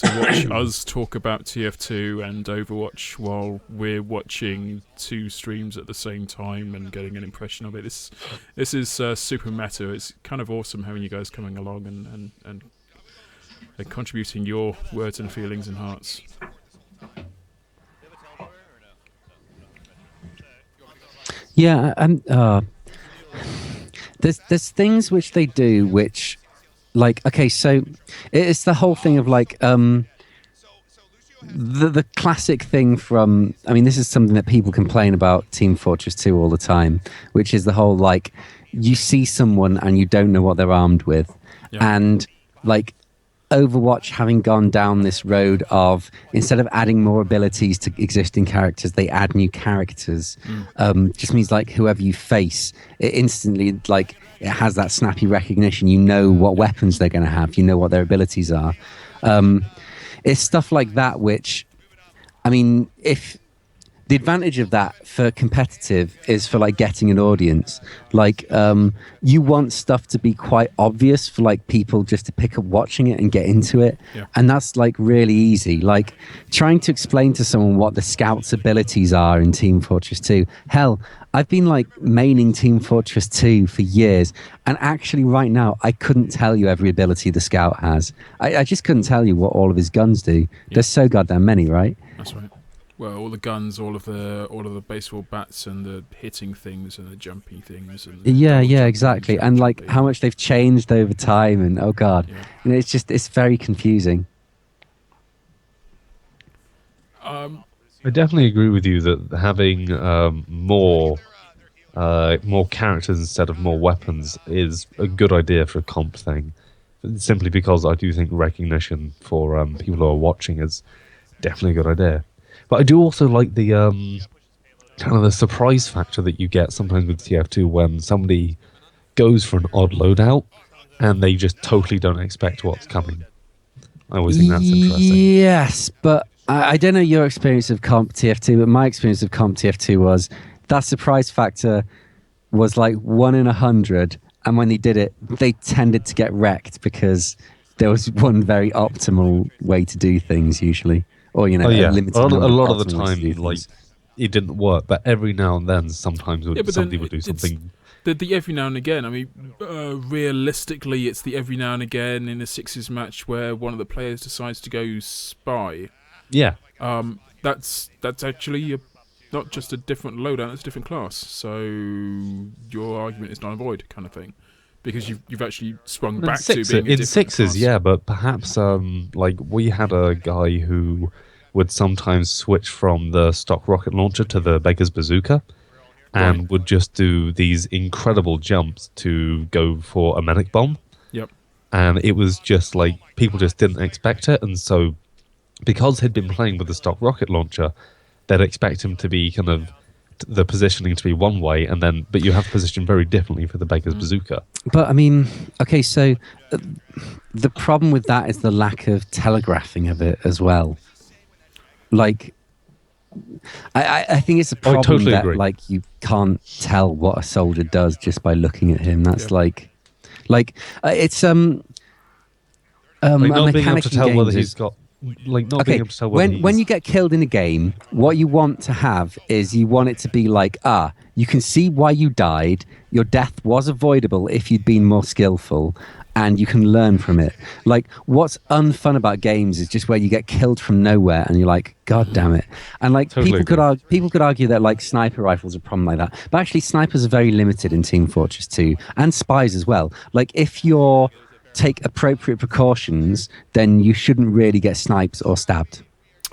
watch us talk about TF2 and Overwatch while we're watching two streams at the same time and getting an impression of it. This is super meta. It's kind of awesome having you guys coming along and contributing your words and feelings and hearts. Yeah, there's things which they do which, like, okay, so it's the whole thing of like the classic thing from, I mean, this is something that people complain about Team Fortress 2 all the time, which is the whole like, you see someone and you don't know what they're armed with. Yeah. And like Overwatch having gone down this road of instead of adding more abilities to existing characters, they add new characters. Just means like whoever you face, it instantly like it has that snappy recognition. You know what weapons they're going to have. You know what their abilities are. It's stuff like that which, I mean, if the advantage of that for competitive is for like getting an audience. Like you want stuff to be quite obvious for like people just to pick up watching it and get into it. Yeah. And that's like really easy. Like trying to explain to someone what the scouts abilities are in Team Fortress 2. Hell, I've been like maining Team Fortress 2 for years, and actually right now I couldn't tell you every ability the scout has. I just couldn't tell you what all of his guns do. Yeah. There's so goddamn many, right? That's right. Well, all the guns, all of the baseball bats, and the hitting things, and the jumping things. And Yeah, exactly. And like how much they've changed over time, and oh god, Yeah. it's very confusing. I definitely agree with you that having more characters instead of more weapons is a good idea for a comp thing. Simply because I do think recognition for people who are watching is definitely a good idea. But I do also like the kind of the surprise factor that you get sometimes with TF2 when somebody goes for an odd loadout and they just totally don't expect what's coming. I always think that's interesting. Yes, but I don't know your experience of comp TF2, but my experience of comp TF2 was that surprise factor was like 1 in 100, and when they did it, they tended to get wrecked because there was one very optimal way to do things usually. Or, you know, a limited a number lot of of the time, like, it didn't work, but every now and then, sometimes somebody would do something. The every now and again, I mean, realistically, it's the every now and again in a sixes match where one of the players decides to go spy. Yeah. That's actually not just a different loadout, it's a different class. So your argument is null and void kind of thing. Because you've actually swung back to being a different in sixes, class. yeah, but perhaps like we had a guy who would sometimes switch from the stock rocket launcher to the beggar's bazooka, and would just do these incredible jumps to go for a medic bomb. Yep. And it was just like people just didn't expect it, and so because he'd been playing with the stock rocket launcher, they'd expect him to be kind of the positioning to be one way, and then but you have positioned very differently for the beggar's bazooka. But I mean, okay, so the problem with that is the lack of telegraphing of it as well. Like, I think it's a problem totally that agree. like you can't tell what a soldier does just by looking at him. That's like it's Like a not being able mechanic to in tell whether games he's is- got like not being able to tell whether when you get killed in a game, what you want to have is you want it to be like, you can see why you died. Your death was avoidable if you'd been more skillful, and you can learn from it. Like, what's unfun about games is just where you get killed from nowhere and you're like, God damn it. And like Totally people could argue that like sniper rifles are a problem like that. But actually snipers are very limited in Team Fortress 2, and spies as well. Like if you're take appropriate precautions, then you shouldn't really get sniped or stabbed,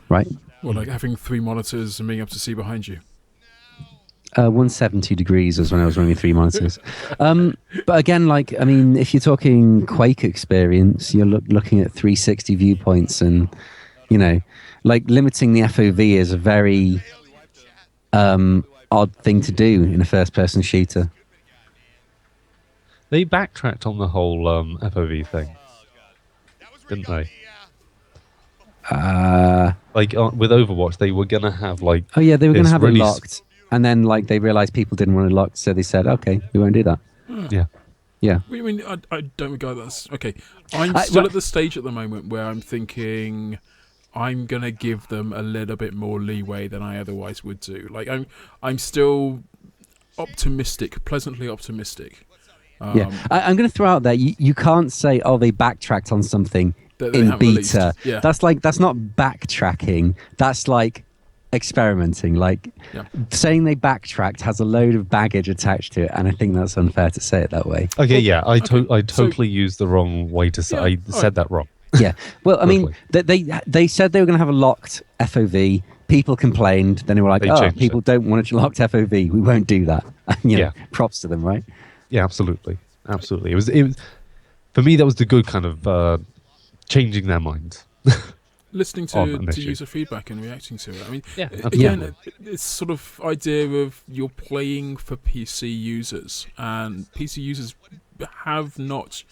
right? Well, like having 3 monitors and being able to see behind you. 170 degrees was when I was running 3 monitors. But again, like, I mean, if you're talking Quake experience, you're looking at 360 viewpoints, and, you know, like limiting the FOV is a very odd thing to do in a first-person shooter. They backtracked on the whole FOV thing, didn't they? Like with Overwatch, they were gonna have like oh yeah, they were gonna this have really it locked, and then like they realized people didn't want it locked, so they said, okay, we won't do that. Yeah. Yeah. What do you mean? I don't regard that. Okay, I'm still at the stage at the moment where I'm thinking I'm gonna give them a little bit more leeway than I otherwise would do. Like I'm still optimistic, pleasantly optimistic. Yeah, I'm going to throw out there. You can't say, "Oh, they backtracked on something in beta." Yeah. That's not backtracking. That's like experimenting. Like saying they backtracked has a load of baggage attached to it, and I think that's unfair to say it that way. Okay, yeah, I totally used the wrong way to say. I said that wrong. Yeah. Well, I mean, they said they were going to have a locked FOV. People complained. Then they were like, "Oh, people don't want a locked FOV. We won't do that." You know, props to them, right? Yeah, absolutely. It was for me, that was the good kind of changing their minds Listening on to, an to issue. user feedback and reacting to it. I mean, Yeah, again, absolutely. it's sort of idea of you're playing for PC users, and PC users have not,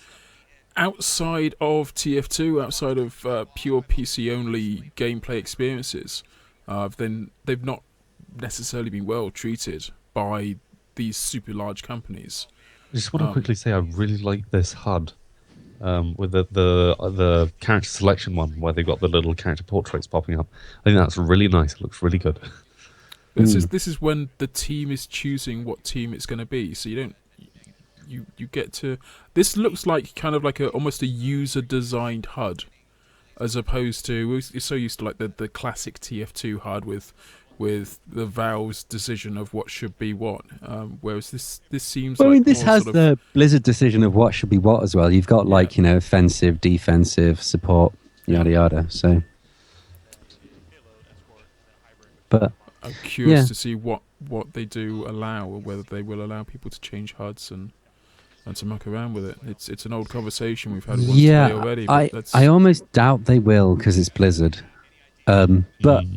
outside of TF2, outside of pure PC only gameplay experiences, then they've not necessarily been well treated by these super large companies. I just want to quickly say I really like this HUD with the character selection one where they've got the little character portraits popping up. I think that's really nice. It looks really good. But this is when the team is choosing what team it's going to be. So you don't you get to, this looks like kind of like almost a user designed HUD, as opposed to, we're so used to like the classic TF2 HUD with the Valve's decision of what should be what. Whereas this seems Well, I like mean, this more has sort of, the Blizzard decision of what should be what as well. You've got like, offensive, defensive, support, yada yada. So, but I'm curious to see what they do allow, or whether they will allow people to change HUDs and to muck around with it. It's an old conversation we've had once today already. But I almost doubt they will because it's Blizzard. But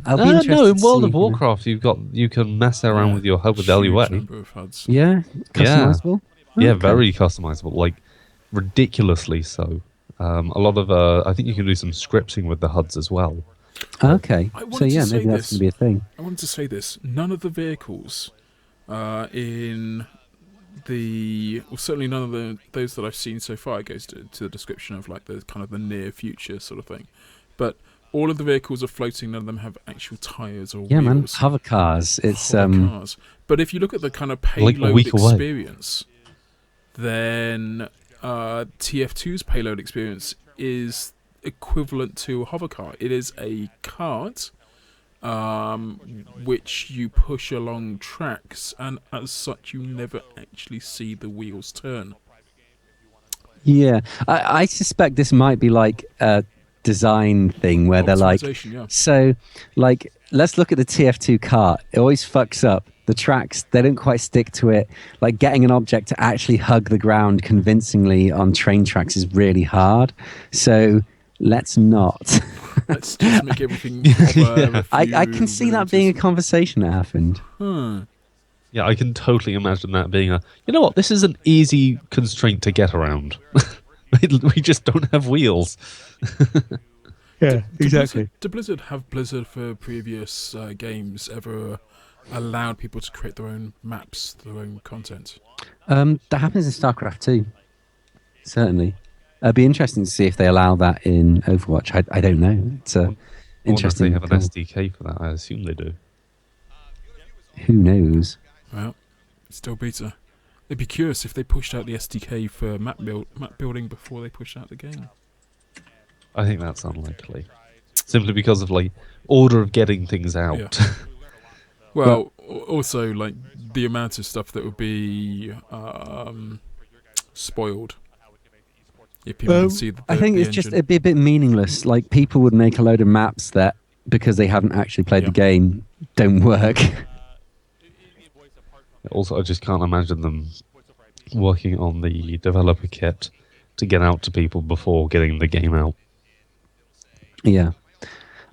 I'll be interested. No, in to World see, of Warcraft, you can mess around with your HUD with huge LUA. number of HUDs. Yeah, customizable. Yeah, Okay. very customizable, like ridiculously so. A lot of I think you can do some scripting with the HUDs as well. Okay, I so wanted to yeah, say maybe that's this. going to be a thing. I wanted to say this. None of the vehicles in certainly none of those that I've seen so far, it goes to the description of like the kind of the near future sort of thing. But all of the vehicles are floating. None of them have actual tires or Yeah, man, wheels. hover cars. It's Hover cars. But if you look at the kind of Like a payload week away. experience, then TF2's payload experience is equivalent to a hover car. It is a cart which you push along tracks, and as such you never actually see the wheels turn. Yeah, I suspect this might be like a design thing where they're like, Optimization, yeah. so like, let's look at the TF2 cart. It always fucks up. The tracks, they don't quite stick to it. Like getting an object to actually hug the ground convincingly on train tracks is really hard. So let's not. Let's just make everything hover. I can see that being a conversation that happened. Yeah, I can totally imagine that being you know what, this is an easy constraint to get around. We just don't have wheels. Yeah, Do Blizzard have Blizzard for previous games ever allowed people to create their own maps, their own content? That happens in StarCraft too. Certainly. It'd be interesting to see if they allow that in Overwatch. I don't know. It's interesting. I wonder if they have an SDK for that. I assume they do. Who knows? Well, still beta. It'd be curious if they pushed out the SDK for map building before they pushed out the game. I think that's unlikely. Simply because of like order of getting things out. Yeah. Well, also like the amount of stuff that would be spoiled. If people can see I think it's just, it'd be a bit meaningless. Like people would make a load of maps that, because they haven't actually played the game, don't work. Also, I just can't imagine them working on the developer kit to get out to people before getting the game out. Yeah.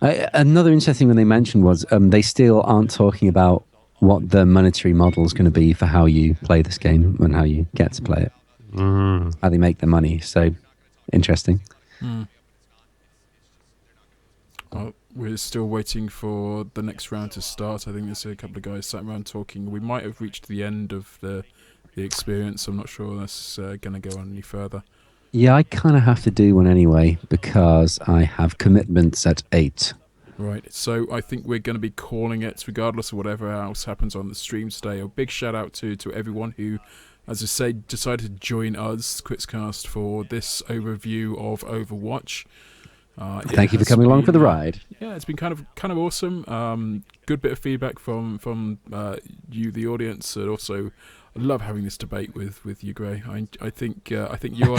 Another interesting one they mentioned was they still aren't talking about what the monetary model is going to be for how you play this game and how you get to play it. How they make their money. So, interesting. Well, we're still waiting for the next round to start. I think there's a couple of guys sat around talking. We might have reached the end of the experience. I'm not sure that's going to go on any further. Yeah, I kind of have to do one anyway because I have commitments at 8. Right, so I think we're going to be calling it, regardless of whatever else happens on the stream today. A big shout out to everyone who, as I say, decided to join us, Quitscast, for this overview of Overwatch. Thank you for coming along for the ride. Yeah, it's been kind of awesome. Good bit of feedback from you, the audience, and also I love having this debate with you, Gray. I think you're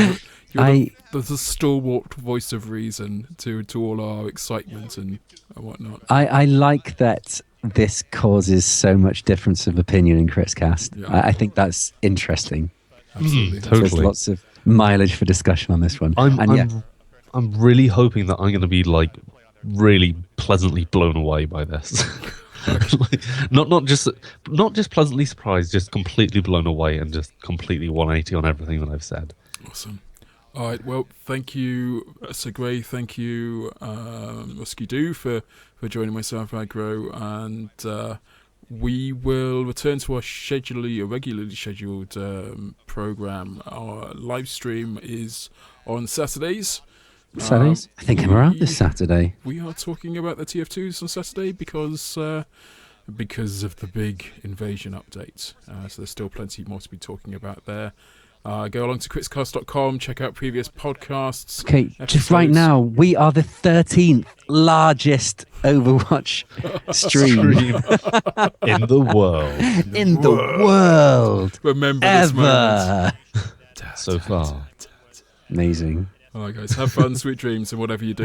the stalwart voice of reason to all our excitement and whatnot. I like that this causes so much difference of opinion in Quitscast. Yeah. I think that's interesting. Absolutely. Totally. There's lots of mileage for discussion on this one. I'm really hoping that I'm going to be like really pleasantly blown away by this. Like, not just pleasantly surprised, just completely blown away and just completely 180 on everything that I've said. Awesome. All right, well, thank you, Segway. Thank you, Musky-Doo, for joining myself, Aggro, and we will return to our regularly scheduled program. Our live stream is on Saturdays. Saturdays? I think I'm around this Saturday. We are talking about the TF2s on Saturday because of the big invasion update. So there's still plenty more to be talking about there. Go along to quitscast.com, check out previous podcasts. Okay, episodes. just right now, we are the 13th largest Overwatch stream in the world. In the world. Remember this moment. So far. Amazing. All right, guys, have fun, sweet dreams, and whatever you do.